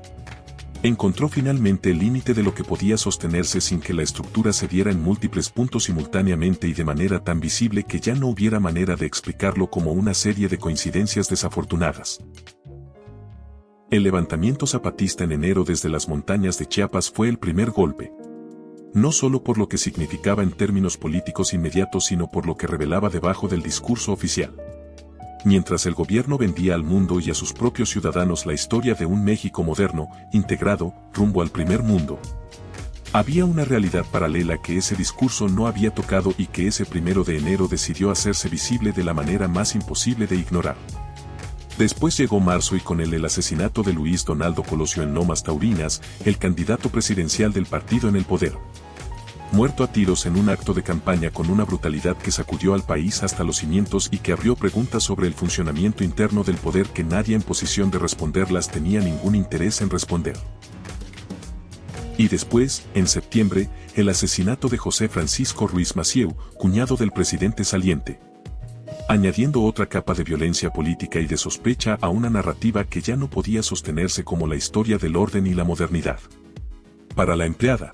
encontró finalmente el límite de lo que podía sostenerse sin que la estructura se diera en múltiples puntos simultáneamente y de manera tan visible que ya no hubiera manera de explicarlo como una serie de coincidencias desafortunadas. El levantamiento zapatista en enero desde las montañas de Chiapas fue el primer golpe. No solo por lo que significaba en términos políticos inmediatos sino por lo que revelaba debajo del discurso oficial. Mientras el gobierno vendía al mundo y a sus propios ciudadanos la historia de un México moderno, integrado, rumbo al primer mundo, había una realidad paralela que ese discurso no había tocado y que ese 1 de enero decidió hacerse visible de la manera más imposible de ignorar. Después llegó marzo y con él el asesinato de Luis Donaldo Colosio en Lomas Taurinas, el candidato presidencial del partido en el poder. Muerto a tiros en un acto de campaña con una brutalidad que sacudió al país hasta los cimientos y que abrió preguntas sobre el funcionamiento interno del poder que nadie en posición de responderlas tenía ningún interés en responder. Y después, en septiembre, el asesinato de José Francisco Ruiz Massieu, cuñado del presidente saliente, añadiendo otra capa de violencia política y de sospecha a una narrativa que ya no podía sostenerse como la historia del orden y la modernidad. Para la empleada,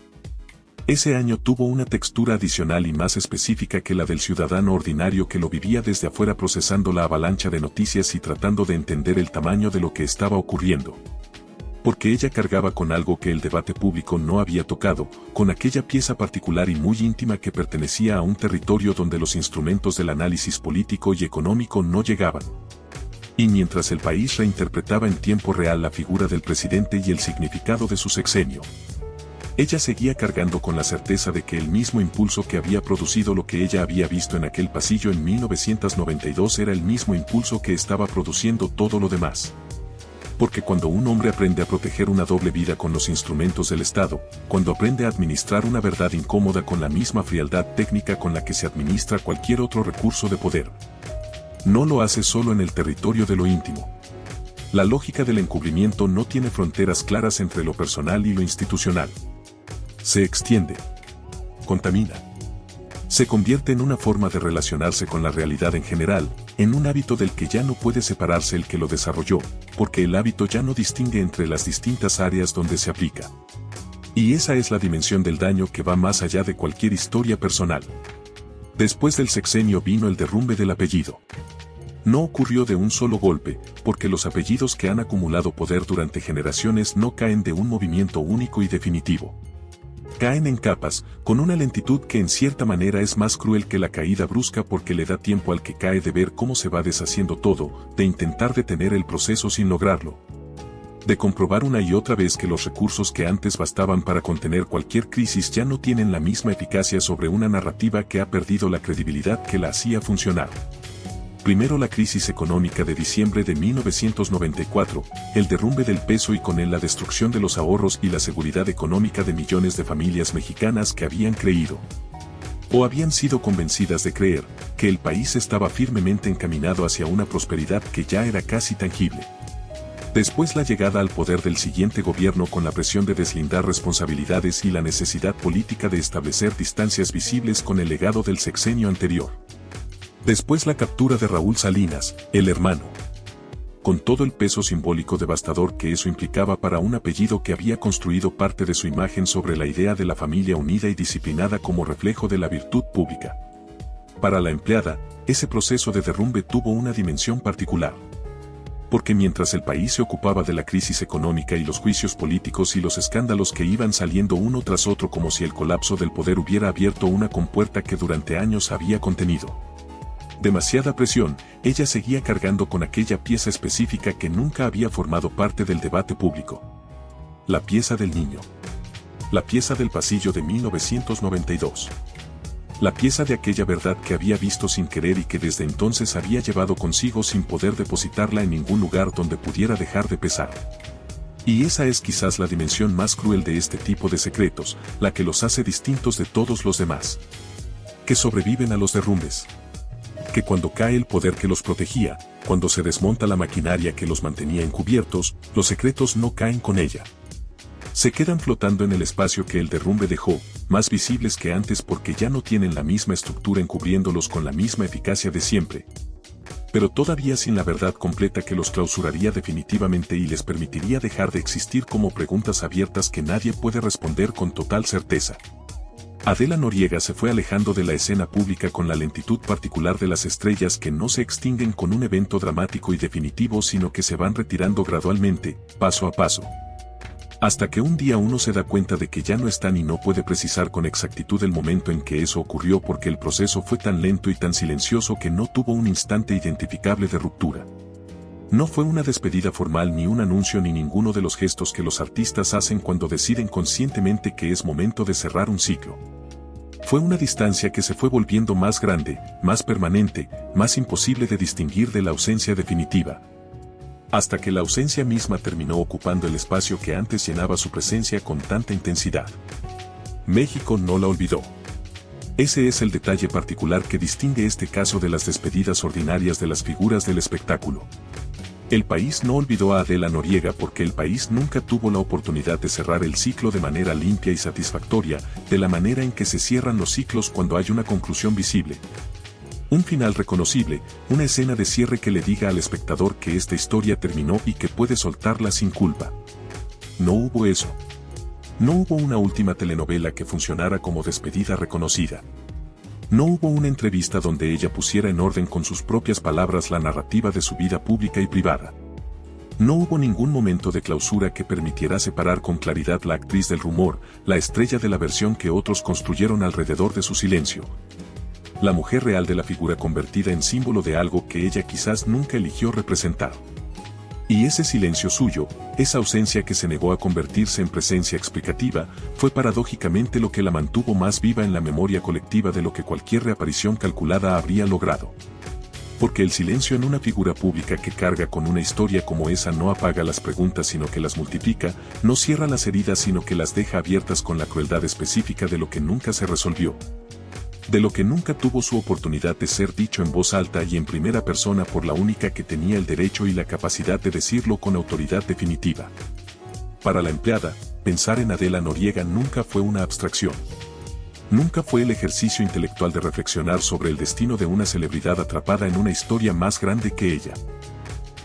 Ese año tuvo una textura adicional y más específica que la del ciudadano ordinario que lo vivía desde afuera procesando la avalancha de noticias y tratando de entender el tamaño de lo que estaba ocurriendo. Porque ella cargaba con algo que el debate público no había tocado, con aquella pieza particular y muy íntima que pertenecía a un territorio donde los instrumentos del análisis político y económico no llegaban. Y mientras el país reinterpretaba en tiempo real la figura del presidente y el significado de su sexenio, ella seguía cargando con la certeza de que el mismo impulso que había producido lo que ella había visto en aquel pasillo en 1992 era el mismo impulso que estaba produciendo todo lo demás. Porque cuando un hombre aprende a proteger una doble vida con los instrumentos del Estado, cuando aprende a administrar una verdad incómoda con la misma frialdad técnica con la que se administra cualquier otro recurso de poder, no lo hace solo en el territorio de lo íntimo. La lógica del encubrimiento no tiene fronteras claras entre lo personal y lo institucional. Se extiende, contamina, se convierte en una forma de relacionarse con la realidad en general, en un hábito del que ya no puede separarse el que lo desarrolló, porque el hábito ya no distingue entre las distintas áreas donde se aplica. Y esa es la dimensión del daño que va más allá de cualquier historia personal. Después del sexenio vino el derrumbe del apellido. No ocurrió de un solo golpe, porque los apellidos que han acumulado poder durante generaciones no caen de un movimiento único y definitivo. Caen en capas, con una lentitud que en cierta manera es más cruel que la caída brusca porque le da tiempo al que cae de ver cómo se va deshaciendo todo, de intentar detener el proceso sin lograrlo. De comprobar una y otra vez que los recursos que antes bastaban para contener cualquier crisis ya no tienen la misma eficacia sobre una narrativa que ha perdido la credibilidad que la hacía funcionar. Primero la crisis económica de diciembre de 1994, el derrumbe del peso y con él la destrucción de los ahorros y la seguridad económica de millones de familias mexicanas que habían creído, o habían sido convencidas de creer, que el país estaba firmemente encaminado hacia una prosperidad que ya era casi tangible. Después la llegada al poder del siguiente gobierno con la presión de deslindar responsabilidades y la necesidad política de establecer distancias visibles con el legado del sexenio anterior. Después la captura de Raúl Salinas, el hermano. Con todo el peso simbólico devastador que eso implicaba para un apellido que había construido parte de su imagen sobre la idea de la familia unida y disciplinada como reflejo de la virtud pública. Para la empleada, ese proceso de derrumbe tuvo una dimensión particular. Porque mientras el país se ocupaba de la crisis económica y los juicios políticos y los escándalos que iban saliendo uno tras otro como si el colapso del poder hubiera abierto una compuerta que durante años había contenido demasiada presión, ella seguía cargando con aquella pieza específica que nunca había formado parte del debate público. La pieza del niño. La pieza del pasillo de 1992. La pieza de aquella verdad que había visto sin querer y que desde entonces había llevado consigo sin poder depositarla en ningún lugar donde pudiera dejar de pesar. Y esa es quizás la dimensión más cruel de este tipo de secretos, la que los hace distintos de todos los demás. Que sobreviven a los derrumbes. Que cuando cae el poder que los protegía, cuando se desmonta la maquinaria que los mantenía encubiertos, los secretos no caen con ella. Se quedan flotando en el espacio que el derrumbe dejó, más visibles que antes porque ya no tienen la misma estructura encubriéndolos con la misma eficacia de siempre. Pero todavía sin la verdad completa que los clausuraría definitivamente y les permitiría dejar de existir como preguntas abiertas que nadie puede responder con total certeza. Adela Noriega se fue alejando de la escena pública con la lentitud particular de las estrellas que no se extinguen con un evento dramático y definitivo sino que se van retirando gradualmente, paso a paso. Hasta que un día uno se da cuenta de que ya no están y no puede precisar con exactitud el momento en que eso ocurrió porque el proceso fue tan lento y tan silencioso que no tuvo un instante identificable de ruptura. No fue una despedida formal ni un anuncio ni ninguno de los gestos que los artistas hacen cuando deciden conscientemente que es momento de cerrar un ciclo. Fue una distancia que se fue volviendo más grande, más permanente, más imposible de distinguir de la ausencia definitiva. Hasta que la ausencia misma terminó ocupando el espacio que antes llenaba su presencia con tanta intensidad. México no la olvidó. Ese es el detalle particular que distingue este caso de las despedidas ordinarias de las figuras del espectáculo. El país no olvidó a Adela Noriega porque el país nunca tuvo la oportunidad de cerrar el ciclo de manera limpia y satisfactoria, de la manera en que se cierran los ciclos cuando hay una conclusión visible. Un final reconocible, una escena de cierre que le diga al espectador que esta historia terminó y que puede soltarla sin culpa. No hubo eso. No hubo una última telenovela que funcionara como despedida reconocida. No hubo una entrevista donde ella pusiera en orden con sus propias palabras la narrativa de su vida pública y privada. No hubo ningún momento de clausura que permitiera separar con claridad la actriz del rumor, la estrella de la versión que otros construyeron alrededor de su silencio. La mujer real de la figura convertida en símbolo de algo que ella quizás nunca eligió representar. Y ese silencio suyo, esa ausencia que se negó a convertirse en presencia explicativa, fue paradójicamente lo que la mantuvo más viva en la memoria colectiva de lo que cualquier reaparición calculada habría logrado. Porque el silencio en una figura pública que carga con una historia como esa no apaga las preguntas sino que las multiplica, no cierra las heridas sino que las deja abiertas con la crueldad específica de lo que nunca se resolvió. De lo que nunca tuvo su oportunidad de ser dicho en voz alta y en primera persona por la única que tenía el derecho y la capacidad de decirlo con autoridad definitiva. Para la empleada, pensar en Adela Noriega nunca fue una abstracción. Nunca fue el ejercicio intelectual de reflexionar sobre el destino de una celebridad atrapada en una historia más grande que ella.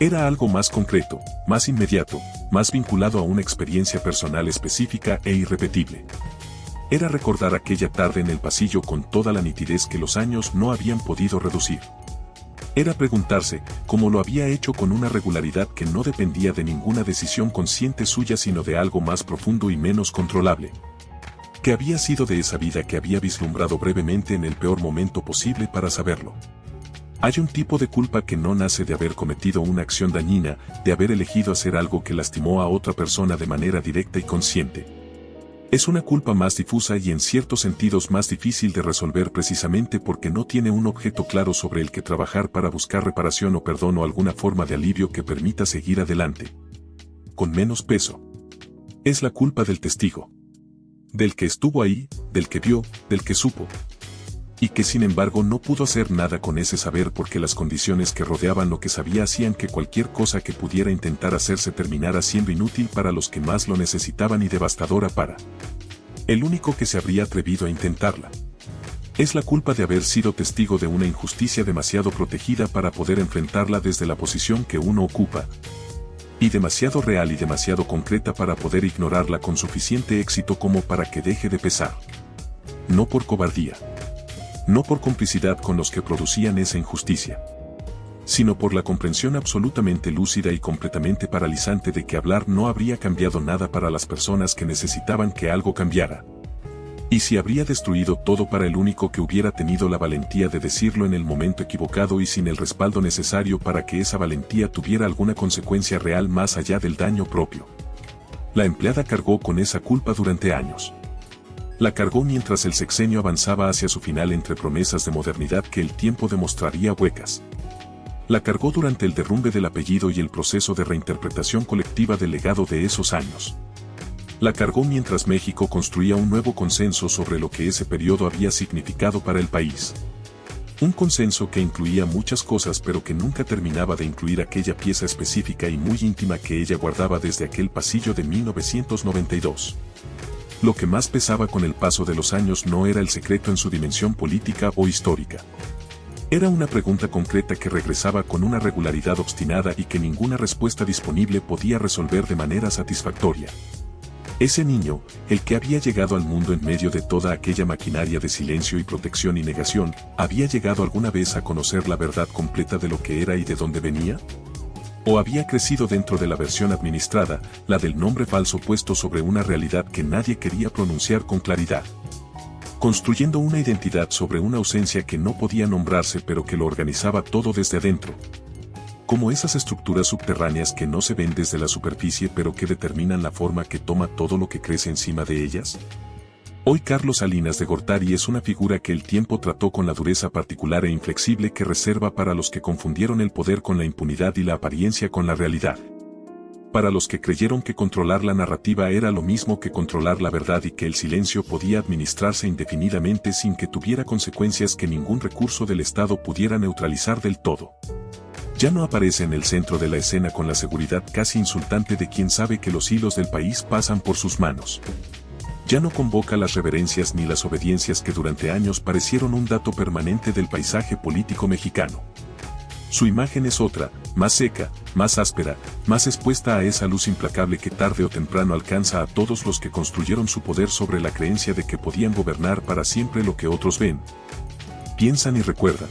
Era algo más concreto, más inmediato, más vinculado a una experiencia personal específica e irrepetible. Era recordar aquella tarde en el pasillo con toda la nitidez que los años no habían podido reducir. Era preguntarse, como lo había hecho con una regularidad que no dependía de ninguna decisión consciente suya sino de algo más profundo y menos controlable. ¿Qué había sido de esa vida que había vislumbrado brevemente en el peor momento posible para saberlo? Hay un tipo de culpa que no nace de haber cometido una acción dañina, de haber elegido hacer algo que lastimó a otra persona de manera directa y consciente. Es una culpa más difusa y en ciertos sentidos más difícil de resolver precisamente porque no tiene un objeto claro sobre el que trabajar para buscar reparación o perdón o alguna forma de alivio que permita seguir adelante. Con menos peso. Es la culpa del testigo. Del que estuvo ahí, del que vio, del que supo. Y que sin embargo no pudo hacer nada con ese saber porque las condiciones que rodeaban lo que sabía hacían que cualquier cosa que pudiera intentar hacerse terminara siendo inútil para los que más lo necesitaban y devastadora para el único que se habría atrevido a intentarla. Es la culpa de haber sido testigo de una injusticia demasiado protegida para poder enfrentarla desde la posición que uno ocupa, y demasiado real y demasiado concreta para poder ignorarla con suficiente éxito como para que deje de pesar. No por cobardía. No por complicidad con los que producían esa injusticia, sino por la comprensión absolutamente lúcida y completamente paralizante de que hablar no habría cambiado nada para las personas que necesitaban que algo cambiara. Y si habría destruido todo para el único que hubiera tenido la valentía de decirlo en el momento equivocado y sin el respaldo necesario para que esa valentía tuviera alguna consecuencia real más allá del daño propio. La empleada cargó con esa culpa durante años. La cargó mientras el sexenio avanzaba hacia su final entre promesas de modernidad que el tiempo demostraría huecas. La cargó durante el derrumbe del apellido y el proceso de reinterpretación colectiva del legado de esos años. La cargó mientras México construía un nuevo consenso sobre lo que ese periodo había significado para el país. Un consenso que incluía muchas cosas pero que nunca terminaba de incluir aquella pieza específica y muy íntima que ella guardaba desde aquel pasillo de 1992. Lo que más pesaba con el paso de los años no era el secreto en su dimensión política o histórica. Era una pregunta concreta que regresaba con una regularidad obstinada y que ninguna respuesta disponible podía resolver de manera satisfactoria. Ese niño, el que había llegado al mundo en medio de toda aquella maquinaria de silencio y protección y negación, ¿había llegado alguna vez a conocer la verdad completa de lo que era y de dónde venía? ¿O había crecido dentro de la versión administrada, la del nombre falso puesto sobre una realidad que nadie quería pronunciar con claridad? Construyendo una identidad sobre una ausencia que no podía nombrarse pero que lo organizaba todo desde adentro. Como esas estructuras subterráneas que no se ven desde la superficie pero que determinan la forma que toma todo lo que crece encima de ellas. Hoy Carlos Salinas de Gortari es una figura que el tiempo trató con la dureza particular e inflexible que reserva para los que confundieron el poder con la impunidad y la apariencia con la realidad. Para los que creyeron que controlar la narrativa era lo mismo que controlar la verdad y que el silencio podía administrarse indefinidamente sin que tuviera consecuencias que ningún recurso del Estado pudiera neutralizar del todo. Ya no aparece en el centro de la escena con la seguridad casi insultante de quien sabe que los hilos del país pasan por sus manos. Ya no convoca las reverencias ni las obediencias que durante años parecieron un dato permanente del paisaje político mexicano. Su imagen es otra, más seca, más áspera, más expuesta a esa luz implacable que tarde o temprano alcanza a todos los que construyeron su poder sobre la creencia de que podían gobernar para siempre lo que otros ven, piensan y recuerdan.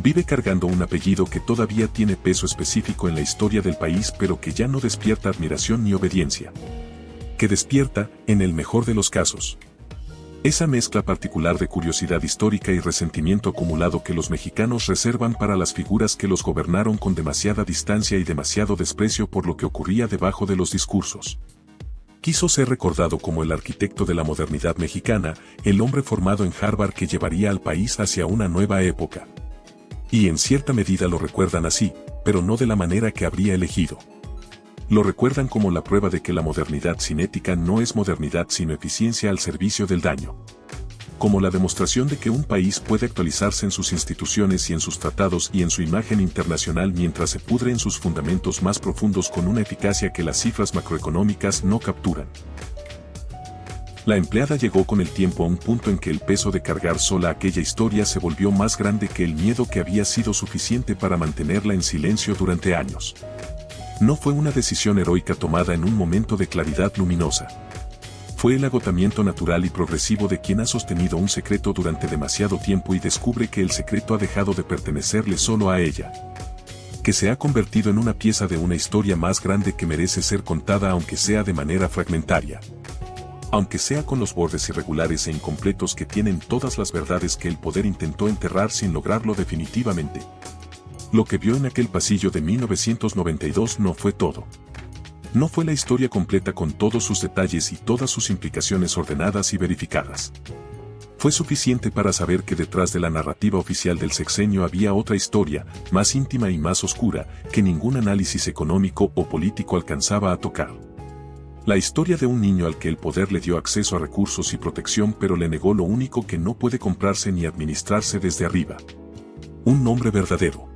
Vive cargando un apellido que todavía tiene peso específico en la historia del país, pero que ya no despierta admiración ni obediencia. Que despierta, en el mejor de los casos, esa mezcla particular de curiosidad histórica y resentimiento acumulado que los mexicanos reservan para las figuras que los gobernaron con demasiada distancia y demasiado desprecio por lo que ocurría debajo de los discursos. Quiso ser recordado como el arquitecto de la modernidad mexicana, el hombre formado en Harvard que llevaría al país hacia una nueva época. Y en cierta medida lo recuerdan así, pero no de la manera que habría elegido. Lo recuerdan como la prueba de que la modernidad sin ética no es modernidad sino eficiencia al servicio del daño. Como la demostración de que un país puede actualizarse en sus instituciones y en sus tratados y en su imagen internacional mientras se pudre en sus fundamentos más profundos con una eficacia que las cifras macroeconómicas no capturan. La empleada llegó con el tiempo a un punto en que el peso de cargar sola aquella historia se volvió más grande que el miedo que había sido suficiente para mantenerla en silencio durante años. No fue una decisión heroica tomada en un momento de claridad luminosa. Fue el agotamiento natural y progresivo de quien ha sostenido un secreto durante demasiado tiempo y descubre que el secreto ha dejado de pertenecerle solo a ella. Que se ha convertido en una pieza de una historia más grande que merece ser contada aunque sea de manera fragmentaria. Aunque sea con los bordes irregulares e incompletos que tienen todas las verdades que el poder intentó enterrar sin lograrlo definitivamente. Lo que vio en aquel pasillo de 1992 no fue todo. No fue la historia completa con todos sus detalles y todas sus implicaciones ordenadas y verificadas. Fue suficiente para saber que detrás de la narrativa oficial del sexenio había otra historia, más íntima y más oscura, que ningún análisis económico o político alcanzaba a tocar. La historia de un niño al que el poder le dio acceso a recursos y protección pero le negó lo único que no puede comprarse ni administrarse desde arriba. Un nombre verdadero.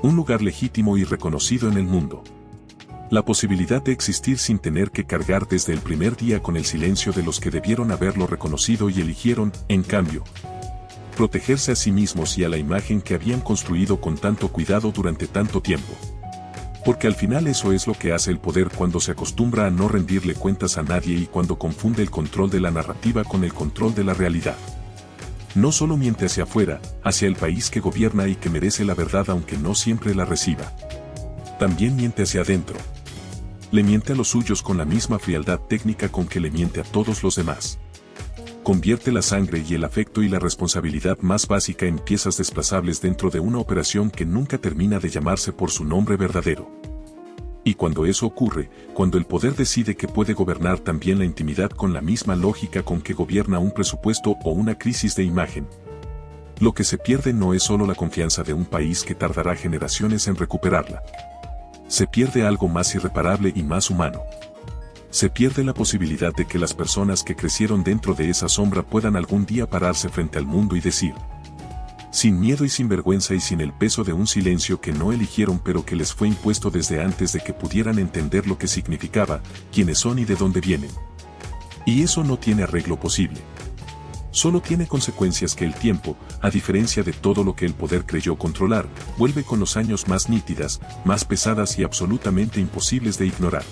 Un lugar legítimo y reconocido en el mundo. La posibilidad de existir sin tener que cargar desde el primer día con el silencio de los que debieron haberlo reconocido y eligieron, en cambio, protegerse a sí mismos y a la imagen que habían construido con tanto cuidado durante tanto tiempo. Porque al final eso es lo que hace el poder cuando se acostumbra a no rendirle cuentas a nadie y cuando confunde el control de la narrativa con el control de la realidad. No solo miente hacia afuera, hacia el país que gobierna y que merece la verdad aunque no siempre la reciba. También miente hacia adentro. Le miente a los suyos con la misma frialdad técnica con que le miente a todos los demás. Convierte la sangre y el afecto y la responsabilidad más básica en piezas desplazables dentro de una operación que nunca termina de llamarse por su nombre verdadero. Y cuando eso ocurre, cuando el poder decide que puede gobernar también la intimidad con la misma lógica con que gobierna un presupuesto o una crisis de imagen, lo que se pierde no es solo la confianza de un país que tardará generaciones en recuperarla. Se pierde algo más irreparable y más humano. Se pierde la posibilidad de que las personas que crecieron dentro de esa sombra puedan algún día pararse frente al mundo y decir, sin miedo y sin vergüenza y sin el peso de un silencio que no eligieron pero que les fue impuesto desde antes de que pudieran entender lo que significaba, quiénes son y de dónde vienen. Y eso no tiene arreglo posible. Solo tiene consecuencias que el tiempo, a diferencia de todo lo que el poder creyó controlar, vuelve con los años más nítidas, más pesadas y absolutamente imposibles de ignorar.